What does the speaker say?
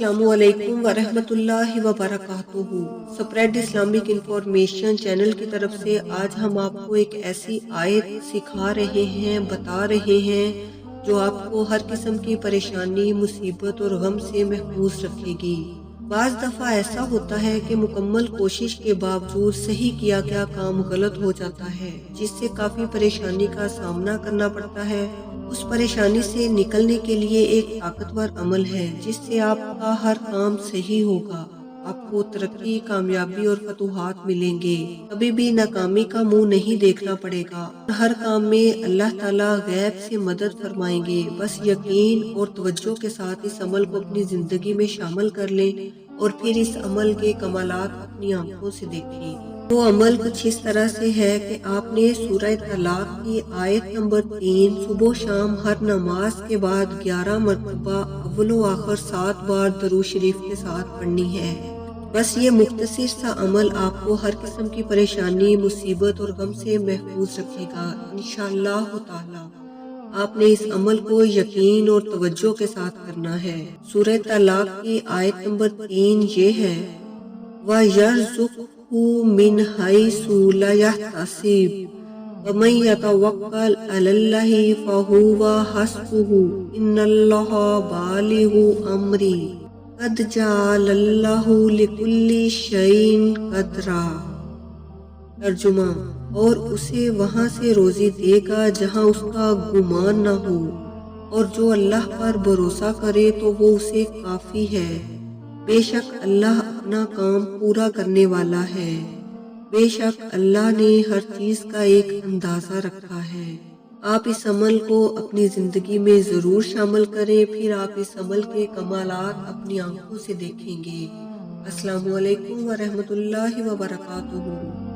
अस्सलामु अलैकुम वरहमतुल्लाहि वबरकातुहू। स्प्रेड इस्लामिक इंफॉर्मेशन चैनल की तरफ से आज हम आपको एक ऐसी आयत सिखा रहे हैं, बता रहे हैं जो आपको हर किस्म की परेशानी, मुसीबत और गम से महफूज रखेगी। बाज़ दफ़ा ऐसा होता है कि मुकम्मल कोशिश के बावजूद सही किया गया काम गलत हो जाता है, जिससे काफ़ी परेशानी का सामना करना पड़ता है। उस परेशानी से निकलने के लिए एक ताकतवर अमल है जिससे आपका हर काम सही होगा, आपको तरक्की, कामयाबी और फतूहात मिलेंगे। कभी भी नाकामी का मुंह नहीं देखना पड़ेगा। हर काम में अल्लाह ताला गैब से मदद फरमाएंगे। बस यकीन और तवज्जो के साथ इस अमल को अपनी जिंदगी में शामिल कर लें और फिर इस अमल के कमालात अपनी आंखों से देखें। तो अमल कुछ इस तरह से है कि आपने सूरह तलाक की आयत नंबर 3 सुबह शाम हर नमाज के बाद 11 मरतबा अव्वल व आखिर 7 बार दरूद शरीफ के साथ पढ़नी है। बस ये मुख्तसर सा अमल आपको हर किस्म की परेशानी, मुसीबत और गम से महफूज रखेगा इंशाअल्लाह ताला। आपने इस अमल को यकीन और तवज्जो के साथ करना है। सूरह तलाक की आयत नंबर 3 ये है, व यर्ज़ुक़हु मिन हैसु ला यहतसिब वमन यतवक्कल अलल्लाहि फहुवा हस्बुहु इन्नल्लाहा बालिगु अम्री क़द जअलल्लाहु लिकुल्लि शैइन क़दरा। तर्जुमा, और उसे वहाँ से रोजी देगा जहाँ उसका गुमान न हो, और जो अल्लाह पर भरोसा करे तो वो उसे काफी है। बेशक अल्लाह अपना काम पूरा करने वाला है। बेशक अल्लाह ने हर चीज का एक अंदाजा रखा है। आप इस अमल को अपनी जिंदगी में जरूर शामिल करें, फिर आप इस अमल के कमालात अपनी आंखों से देखेंगे। अस्सलामु अलैकुम वरहमतुल्लाहि वबरकातुहू।